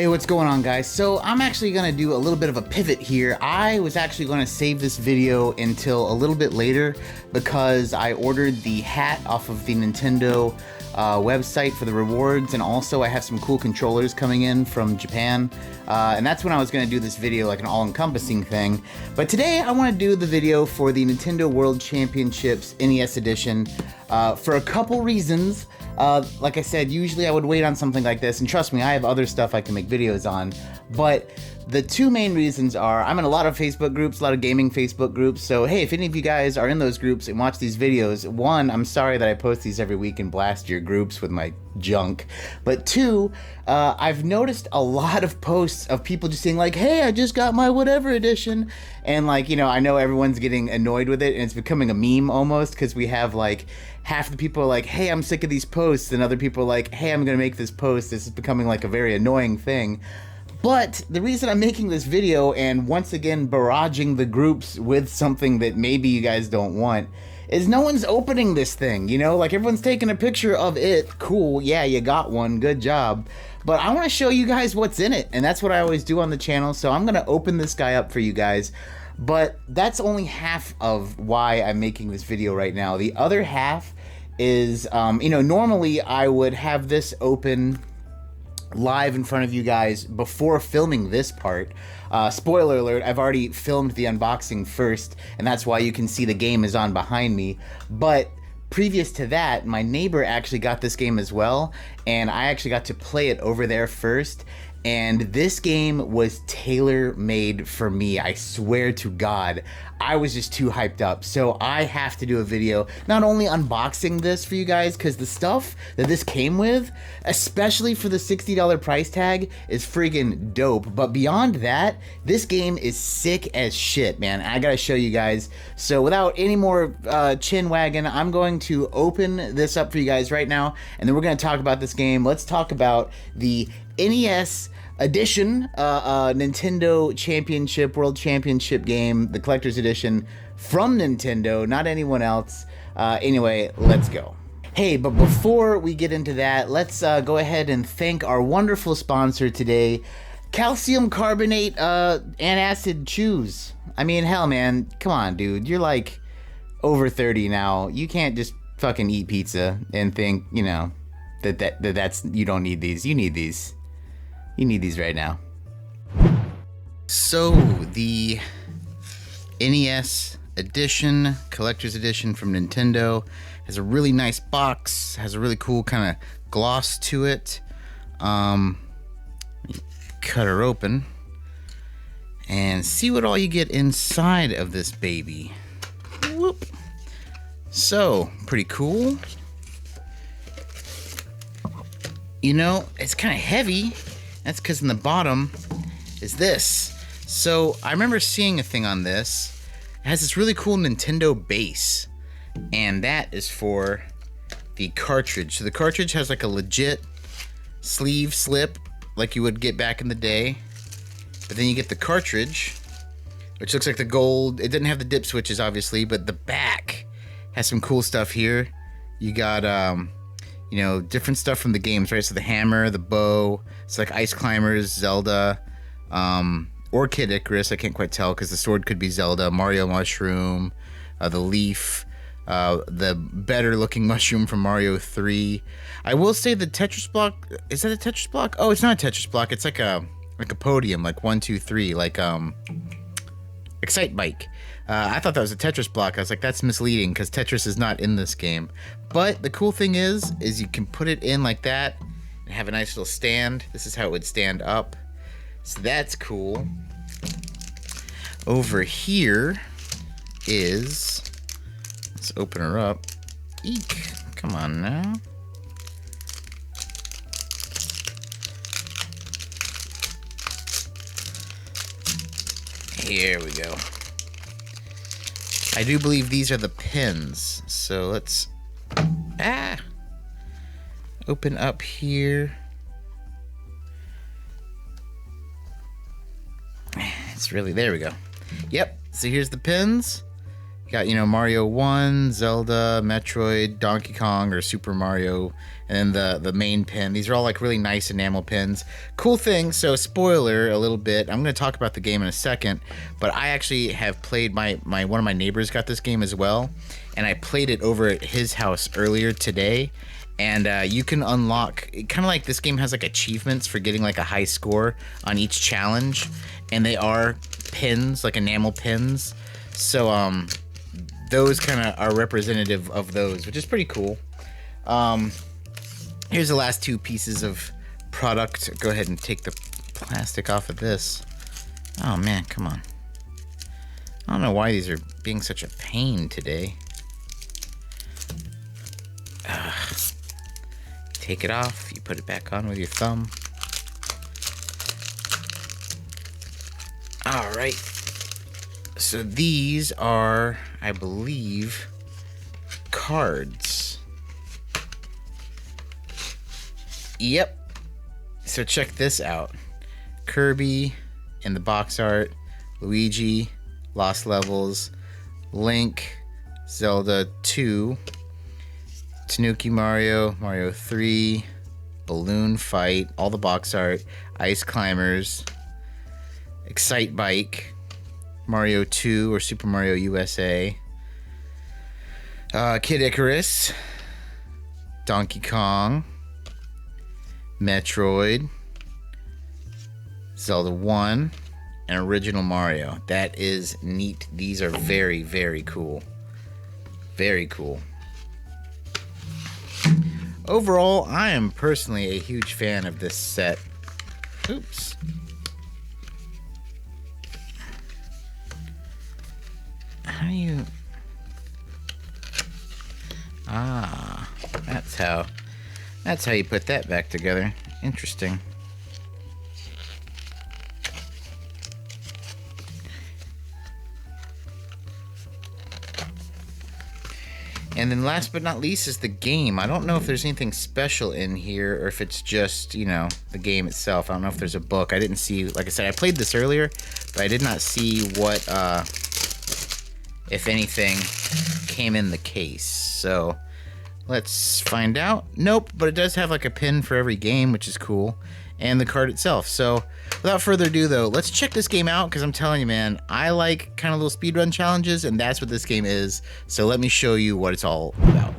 Hey, what's going on, guys? So I'm actually going to do a little bit of a pivot here. I was actually going to save this video until a little bit later because I ordered the hat off of the Nintendo website for the rewards, and also I have some cool controllers coming in from Japan, and that's when I was going to do this video, like an all-encompassing thing. But today I want to do the video for the Nintendo World Championships NES Edition for a couple reasons. Like I said, usually I would wait on something like this, and trust me, I have other stuff I can make videos on, but the two main reasons are I'm in a lot of Facebook groups, a lot of gaming Facebook groups, so hey, if any of you guys are in those groups and watch these videos, one, I'm sorry that I post these every week and blast your groups with my junk, but two, I've noticed a lot of posts of people just saying like, hey, I just got my whatever edition, and like, you know, I know everyone's getting annoyed with it, and it's becoming a meme almost, because we have like, half the people are like, hey, I'm sick of these posts, and other people are like, hey, I'm gonna make this post. This is becoming like a very annoying thing. But the reason I'm making this video and once again barraging the groups with something that maybe you guys don't want is no one's opening this thing, you know? Like, everyone's taking a picture of it. Cool, yeah, you got one, good job. But I want to show you guys what's in it, and that's what I always do on the channel, so I'm gonna open this guy up for you guys. But that's only half of why I'm making this video right now. The other half is, you know, normally I would have this open live in front of you guys before filming this part. Spoiler alert, I've already filmed the unboxing first, and that's why you can see the game is on behind me. But previous to that, my neighbor actually got this game as well, and I actually got to play it over there first. And this game was tailor-made for me, I swear to God. I was just too hyped up, so I have to do a video not only unboxing this for you guys, because the stuff that this came with, especially for the $60 price tag, is freaking dope, but beyond that, this game is sick as shit, man. I gotta show you guys. So without any more chin wagging, I'm going to open this up for you guys right now, and then we're gonna talk about this game. Let's talk about the NES Edition, Nintendo Championship, World Championship game, the Collector's Edition from Nintendo, not anyone else. Anyway, let's go. Hey, but before we get into that, let's go ahead and thank our wonderful sponsor today, Calcium Carbonate Antacid Chews. I mean, hell, man, come on, dude. You're like over 30 now. You can't just fucking eat pizza and think, you know, that's you don't need these. You need these. You need these right now. So, the NES Edition, Collector's Edition from Nintendo, has a really nice box, has a really cool kind of gloss to it. Cut her open and see what all you get inside of this baby. Whoop. So, pretty cool. You know, it's kind of heavy. That's because in the bottom is this. So I remember seeing a thing on this. It has this really cool Nintendo base, and that is for the cartridge. So the cartridge has like a legit sleeve slip like you would get back in the day, but then you get the cartridge, which looks like the gold. It didn't have the dip switches, obviously, but the back has some cool stuff here. You got you know, different stuff from the games, right? So the hammer, the bow, it's like Ice Climbers, Zelda, or Kid Icarus, I can't quite tell, because the sword could be Zelda, Mario Mushroom, the leaf, the better looking mushroom from Mario 3. I will say the Tetris block, is that a Tetris block? Oh, it's not a Tetris block, it's like a podium, like 1, 2, 3, like Excite Bike. I thought that was a Tetris block. I was like, that's misleading because Tetris is not in this game. But the cool thing is you can put it in like that and have a nice little stand. This is how it would stand up. So that's cool. Over here is, let's open her up. Eek, come on now. Here we go. I do believe these are the pins, so let's open up here. It's really, there we go. Yep, so here's the pins. You got, you know, Mario 1, Zelda, Metroid, Donkey Kong, or Super Mario, and then the main pin. These are all like really nice enamel pins. Cool thing, so spoiler a little bit. I'm going to talk about the game in a second, but I actually have played one of my neighbors got this game as well, and I played it over at his house earlier today. And you can unlock, kind of like this game has like achievements for getting like a high score on each challenge, and they are pins, like enamel pins. So those kind of are representative of those, which is pretty cool. Here's the last two pieces of product. Go ahead and take the plastic off of this. Oh man, come on. I don't know why these are being such a pain today. Take it off, you put it back on with your thumb. Alright. So these are, I believe, cards. Yep. So check this out. Kirby in the box art, Luigi, Lost Levels, Link, Zelda 2, Tanuki Mario, Mario 3, Balloon Fight, all the box art, Ice Climbers, Excite Bike, Mario 2 or Super Mario USA, Kid Icarus, Donkey Kong, Metroid, Zelda 1, and Original Mario. That is neat. These are very, very cool. Very cool. Overall, I am personally a huge fan of this set. Oops. How do you... Ah, that's how you put that back together. Interesting. And then last but not least is the game. I don't know if there's anything special in here or if it's just, you know, the game itself. I don't know if there's a book. I didn't see, like I said, I played this earlier, but I did not see what, if anything, came in the case. So let's find out. Nope, but it does have like a pin for every game, which is cool, and the card itself. So without further ado though, let's check this game out, because I'm telling you, man, I like kind of little speedrun challenges, and that's what this game is. So let me show you what it's all about.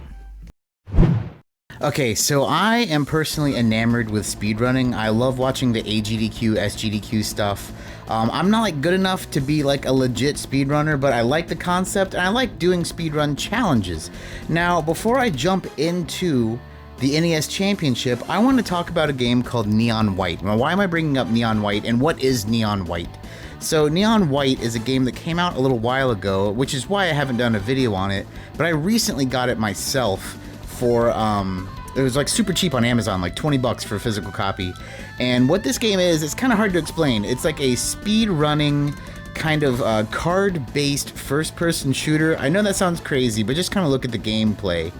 Okay, so I am personally enamored with speedrunning. I love watching the AGDQ, SGDQ stuff. I'm not like good enough to be like a legit speedrunner, but I like the concept and I like doing speedrun challenges. Now, before I jump into the NES Championship, I want to talk about a game called Neon White. Now, why am I bringing up Neon White, and what is Neon White? So Neon White is a game that came out a little while ago, which is why I haven't done a video on it, but I recently got it myself for, it was like super cheap on Amazon, like 20 bucks for a physical copy. And what this game is, it's kind of hard to explain. It's like a speed running kind of card-based first-person shooter. I know that sounds crazy, but just kind of look at the gameplay.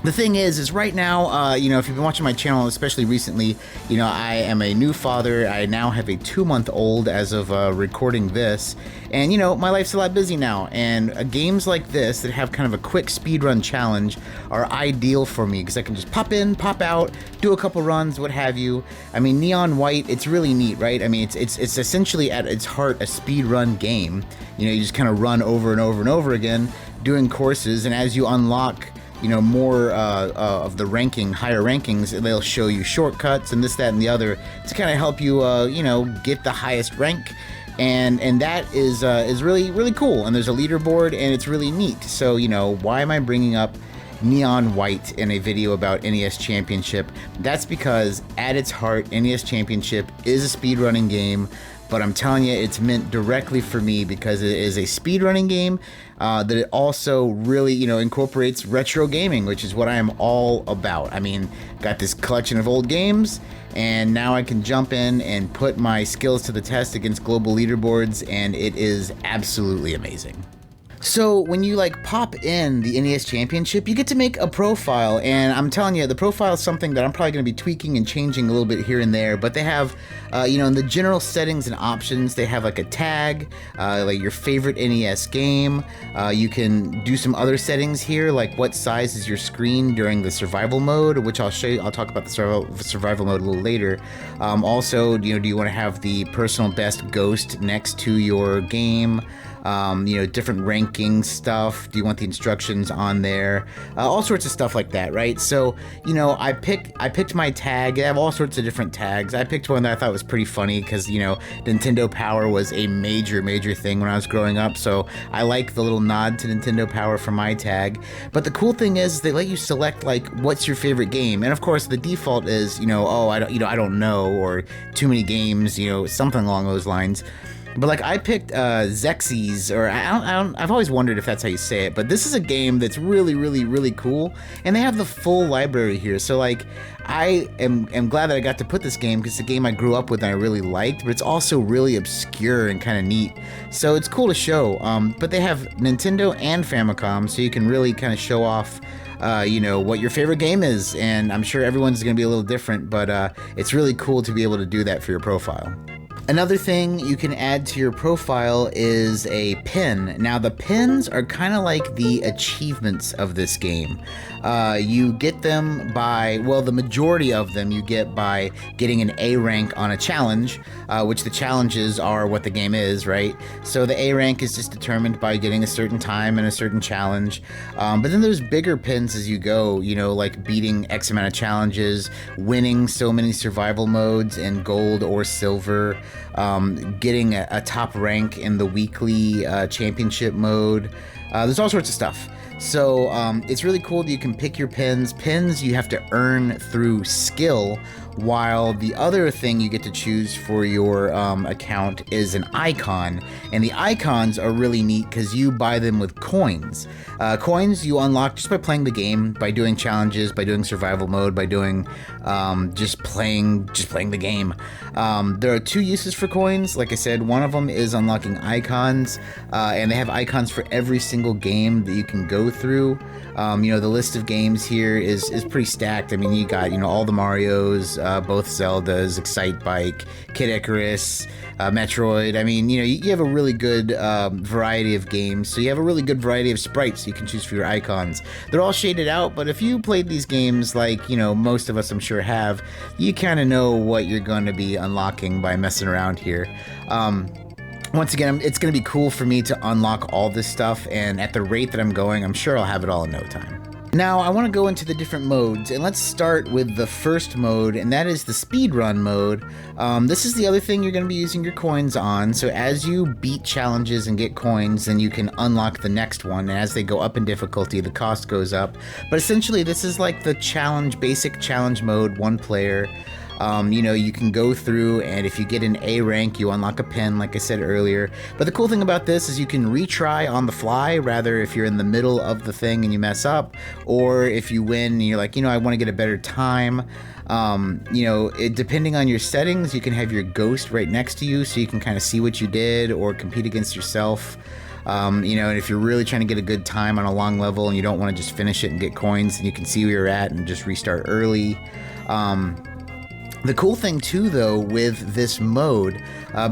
The thing is right now, you know, if you've been watching my channel, especially recently, you know, I am a new father. I now have a 2-month-old as of recording this. And, you know, my life's a lot busy now. And games like this that have kind of a quick speedrun challenge are ideal for me, because I can just pop in, pop out, do a couple runs, what have you. I mean, Neon White, it's really neat, right? I mean, it's essentially at its heart a speedrun game. You know, you just kind of run over and over and over again, doing courses, and as you unlock, you know, more of the higher rankings, they'll show you shortcuts and this, that, and the other to kind of help you, you know, get the highest rank. And that is really, really cool. And there's a leaderboard, and it's really neat. So, you know, why am I bringing up Neon White in a video about NES Championship? That's because at its heart, NES Championship is a speedrunning game. But I'm telling you, it's meant directly for me because it is a speedrunning game that it also really, you know, incorporates retro gaming, which is what I am all about. I mean, got this collection of old games, and now I can jump in and put my skills to the test against global leaderboards, and it is absolutely amazing. So when you like pop in the NES Championship, you get to make a profile, and I'm telling you, the profile is something that I'm probably going to be tweaking and changing a little bit here and there. But they have, in the general settings and options, they have like a tag, like your favorite NES game. You can do some other settings here, like what size is your screen during the survival mode, which I'll show you. I'll talk about the survival mode a little later. Also, do you want to have the personal best ghost next to your game? Different ranking stuff. Do you want the instructions on there? All sorts of stuff like that, right? So, I picked my tag. I have all sorts of different tags. I picked one that I thought was pretty funny because, Nintendo Power was a major, major thing when I was growing up. So I like the little nod to Nintendo Power for my tag. But the cool thing is they let you select like what's your favorite game, and of course the default is I don't know, or too many games, something along those lines. But like I picked Xexes, or I've always wondered if that's how you say it, but this is a game that's really, really, really cool, and they have the full library here. So like I am glad that I got to put this game because it's a game I grew up with and I really liked, but it's also really obscure and kind of neat. So it's cool to show. But they have Nintendo and Famicom, so you can really kind of show off what your favorite game is, and I'm sure everyone's going to be a little different, but it's really cool to be able to do that for your profile. Another thing you can add to your profile is a pin. Now the pins are kind of like the achievements of this game. You get them by, the majority of them you get by getting an A rank on a challenge, which the challenges are what the game is, right? So the A rank is just determined by getting a certain time and a certain challenge. But then there's bigger pins as you go, like beating X amount of challenges, winning so many survival modes in gold or silver, getting a top rank in the weekly championship mode. There's all sorts of stuff. So it's really cool that you can pick your pins. Pins you have to earn through skill, while the other thing you get to choose for your account is an icon. And the icons are really neat because you buy them with coins. Coins you unlock just by playing the game, by doing challenges, by doing survival mode, by doing just playing the game. There are two uses for coins. Like I said, one of them is unlocking icons, and they have icons for every single game that you can go through. The list of games here is pretty stacked. I mean, you got all the Marios, both Zeldas, Excitebike, Kid Icarus, Metroid. I mean, you have a really good variety of games, so you have a really good variety of sprites you can choose for your icons. They're all shaded out, but if you played these games like most of us I'm sure have, you kind of know what you're going to be unlocking by messing around here. Once again, it's going to be cool for me to unlock all this stuff, and at the rate that I'm going, I'm sure I'll have it all in no time. Now, I want to go into the different modes, and let's start with the first mode, and that is the speedrun mode. This is the other thing you're going to be using your coins on, so as you beat challenges and get coins, then you can unlock the next one, and as they go up in difficulty, the cost goes up. But essentially, this is like the basic challenge mode, one player. You can go through, and if you get an A rank, you unlock a pin, like I said earlier. But the cool thing about this is you can retry on the fly, rather if you're in the middle of the thing and you mess up, or if you win and you're like, I want to get a better time. Depending on your settings, you can have your ghost right next to you so you can kind of see what you did or compete against yourself. And if you're really trying to get a good time on a long level and you don't want to just finish it and get coins, then you can see where you're at and just restart early. The cool thing too, though, with this mode,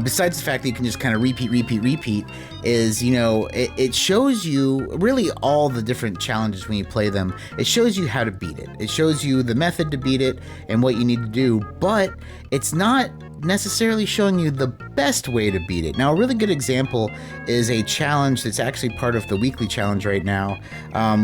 besides the fact that you can just kind of repeat, is, it shows you really all the different challenges when you play them. It shows you how to beat it. It shows you the method to beat it and what you need to do, but it's not necessarily showing you the best way to beat it. Now, a really good example is a challenge that's actually part of the weekly challenge right now,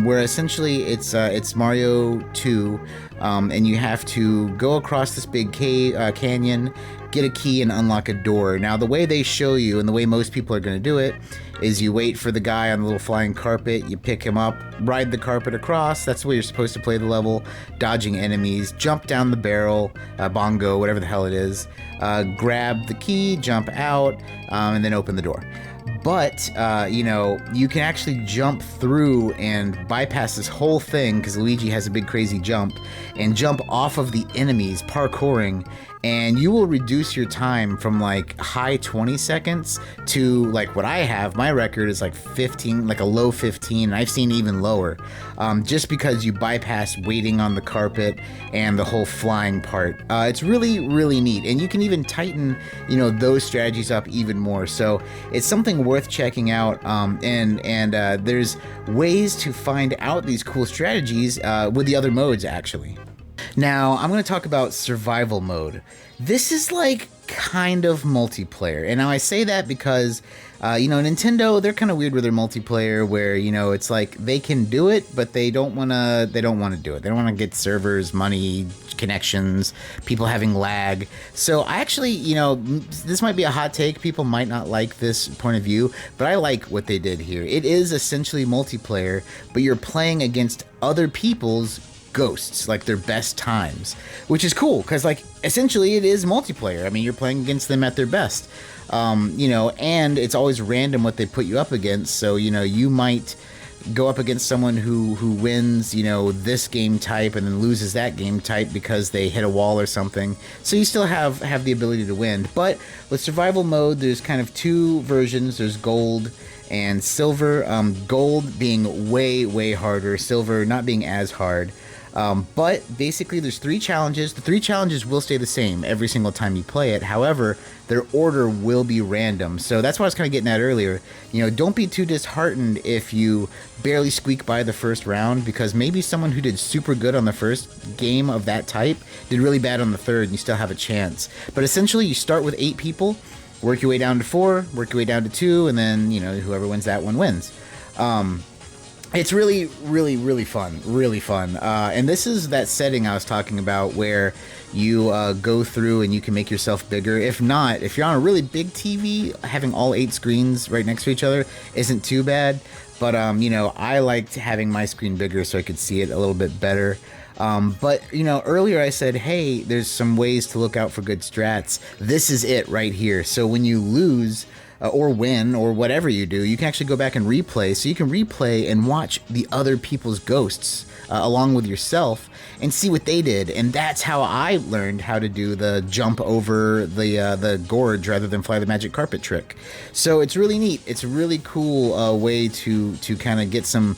where essentially it's Mario 2, and you have to go across this big canyon, get a key, and unlock a door. Now, the way they show you, and the way most people are going to do it, is you wait for the guy on the little flying carpet, you pick him up, ride the carpet across, that's the way you're supposed to play the level, dodging enemies, jump down the barrel, bongo, whatever the hell it is, grab the key, jump out, and then open the door. But, you can actually jump through and bypass this whole thing, because Luigi has a big crazy jump, and jump off of the enemies, parkouring, and you will reduce your time from like high 20 seconds to like what I have. My record is like 15, like a low 15. I've seen even lower, just because you bypass waiting on the carpet and the whole flying part. It's really, really neat, and you can even tighten, those strategies up even more. So it's something worth checking out. And there's ways to find out these cool strategies with the other modes, actually. Now, I'm going to talk about survival mode. This is like kind of multiplayer. And now I say that because, Nintendo, they're kind of weird with their multiplayer where, it's like they can do it, but they don't want to do it. They don't want to get servers, money, connections, people having lag. So I actually, this might be a hot take. People might not like this point of view, but I like what they did here. It is essentially multiplayer, but you're playing against other people's ghosts, like their best times, which is cool because like essentially it is multiplayer. I mean, you're playing against them at their best, and it's always random what they put you up against. So you might go up against someone who wins this game type and then loses that game type because they hit a wall or something. So you still have the ability to win. But with survival mode, there's kind of two versions. There's gold and silver. Gold being way harder, silver not being as hard. But basically there's 3 challenges. The 3 challenges will stay the same every single time you play it. However, their order will be random. So that's what I was kind of getting at earlier. Don't be too disheartened if you barely squeak by the first round, because maybe someone who did super good on the first game of that type did really bad on the third and you still have a chance. But essentially you start with 8 people, work your way down to 4, work your way down to 2, and then, whoever wins that one wins. It's really, really, really fun. Really fun. And this is that setting I was talking about where you go through and you can make yourself bigger. If not, if you're on a really big TV, having all 8 screens right next to each other isn't too bad. But, I liked having my screen bigger so I could see it a little bit better. But, earlier I said, hey, there's some ways to look out for good strats. This is it right here. So when you lose or win or whatever you do, you can actually go back and replay. So you can replay and watch the other people's ghosts along with yourself and see what they did. And that's how I learned how to do the jump over the gorge rather than fly the magic carpet trick. So it's really neat. It's a really cool way to kind of get some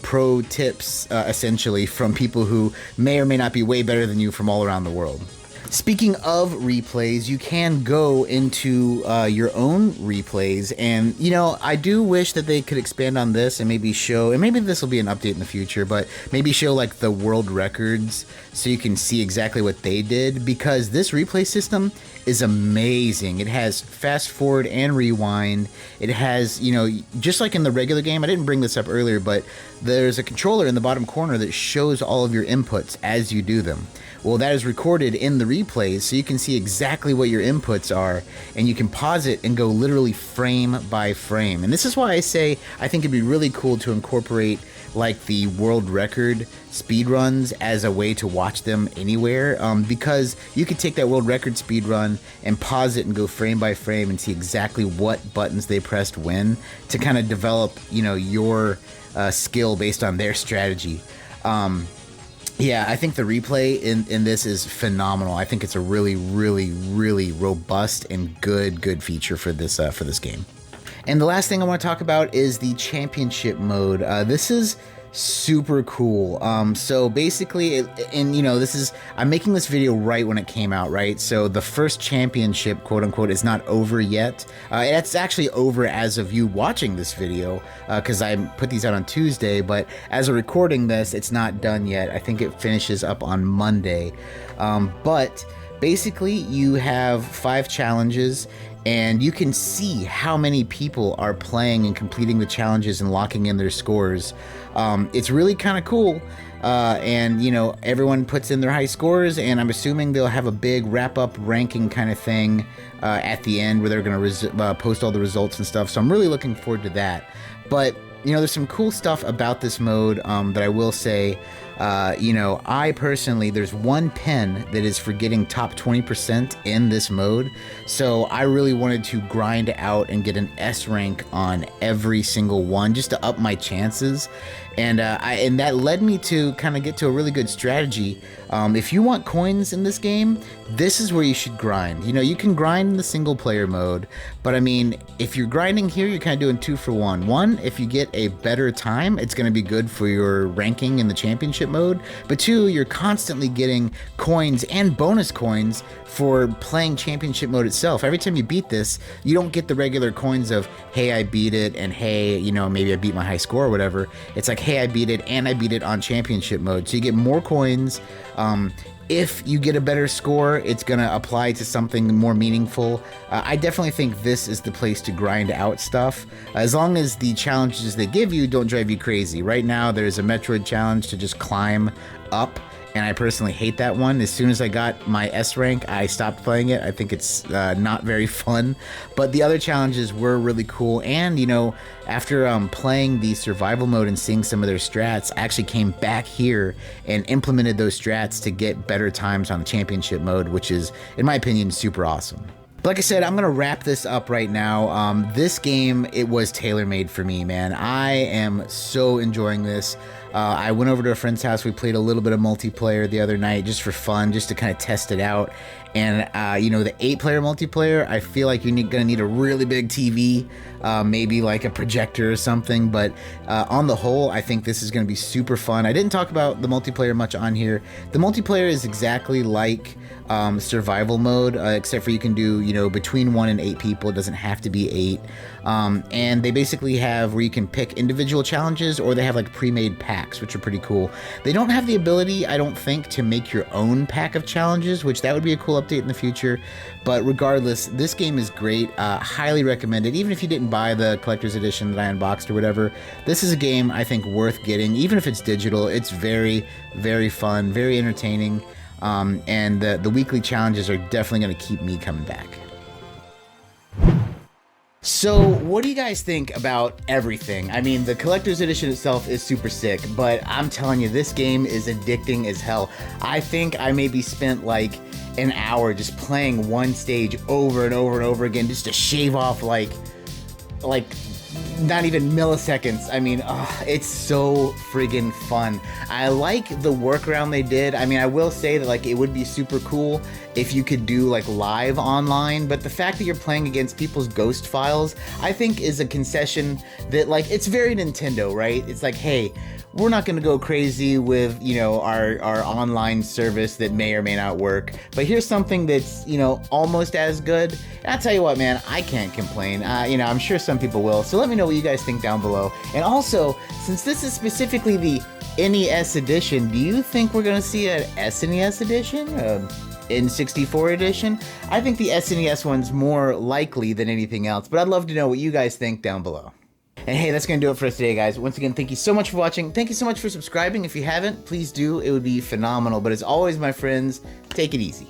pro tips, essentially, from people who may or may not be way better than you from all around the world. Speaking of replays, you can go into your own replays, and I do wish that they could expand on this and maybe show, and maybe this will be an update in the future, but maybe show like the world records so you can see exactly what they did, because this replay system is amazing. It has fast forward and rewind. It has, just like in the regular game, I didn't bring this up earlier, but there's a controller in the bottom corner that shows all of your inputs as you do them. Well, that is recorded in the replays, so you can see exactly what your inputs are, and you can pause it and go literally frame by frame. And this is why I say I think it'd be really cool to incorporate like the world record speedruns as a way to watch them anywhere, because you could take that world record speedrun and pause it and go frame by frame and see exactly what buttons they pressed when, to kind of develop, your skill based on their strategy. Yeah, I think the replay in this is phenomenal. I think it's a really, really, really robust and good feature for this game. And the last thing I want to talk about is the championship mode. This is super cool. So basically, I'm making this video right when it came out, right? So the first championship, quote unquote, is not over yet. It's actually over as of you watching this video, because I put these out on Tuesday, but as of recording this, it's not done yet. I think it finishes up on Monday. But basically, you have 5 challenges, and you can see how many people are playing and completing the challenges and locking in their scores. It's really kind of cool. And everyone puts in their high scores, and I'm assuming they'll have a big wrap-up ranking kind of thing at the end where they're going to post all the results and stuff. So I'm really looking forward to that. But there's some cool stuff about this mode that I will say. I personally, there's one pen that is for getting top 20% in this mode. So I really wanted to grind out and get an S rank on every single one just to up my chances. And and that led me to kind of get to a really good strategy. If you want coins in this game, this is where you should grind. You know, you can grind in the single player mode, but I mean, if you're grinding here, you're kind of doing 2 for 1. One, if you get a better time, it's going to be good for your ranking in the championship mode. But 2, you're constantly getting coins and bonus coins for playing championship mode itself. Every time you beat this, you don't get the regular coins of, hey, I beat it, and hey, you know, maybe I beat my high score or whatever. It's like, hey, I beat it, and I beat it on championship mode. So you get more coins. If you get a better score, it's going to apply to something more meaningful. I definitely think this is the place to grind out stuff, as long as the challenges they give you don't drive you crazy. Right now, there's a Metroid challenge to just climb up, and I personally hate that one. As soon as I got my S rank, I stopped playing it. I think it's not very fun, but the other challenges were really cool. And, you know, after playing the survival mode and seeing some of their strats, I actually came back here and implemented those strats to get better times on the championship mode, which is, in my opinion, super awesome. But like I said, I'm gonna wrap this up right now. This game, it was tailor-made for me, man. I am so enjoying this. I went over to a friend's house. We played a little bit of multiplayer the other night just for fun, just to kind of test it out. And, you know, the 8-player multiplayer, I feel like you're gonna need a really big TV, maybe like a projector or something. But on the whole, I think this is gonna be super fun. I didn't talk about the multiplayer much on here. The multiplayer is exactly like survival mode, except for you can do, you know, between 1 and 8 people. It doesn't have to be 8. And they basically have where you can pick individual challenges, or they have like pre-made packs, which are pretty cool. They don't have the ability, I don't think, to make your own pack of challenges, which that would be a cool update in the future. But regardless, this game is great. Highly recommended. Even if you didn't buy the collector's edition that I unboxed or whatever, this is a game I think worth getting. Even if it's digital, it's very, very fun, very entertaining. And the weekly challenges are definitely going to keep me coming back. So, what do you guys think about everything? I mean, the collector's edition itself is super sick, but I'm telling you, this game is addicting as hell. I think I maybe spent like an hour just playing one stage over and over and over again, just to shave off like not even milliseconds. I mean, it's so friggin' fun. I like the workaround they did. I mean, I will say that like it would be super cool if you could do like live online, but the fact that you're playing against people's ghost files, I think is a concession that like, it's very Nintendo, right? It's like, hey, we're not going to go crazy with, you know, our online service that may or may not work, but here's something that's, you know, almost as good. And I'll tell you what, man, I can't complain. You know, I'm sure some people will. So let me know what you guys think down below. And also, since this is specifically the NES edition, do you think we're going to see an SNES edition? N64 edition? I think the SNES one's more likely than anything else, but I'd love to know what you guys think down below. And hey, that's going to do it for us today, guys. Once again, thank you so much for watching. Thank you so much for subscribing. If you haven't, please do. It would be phenomenal. But as always, my friends, take it easy.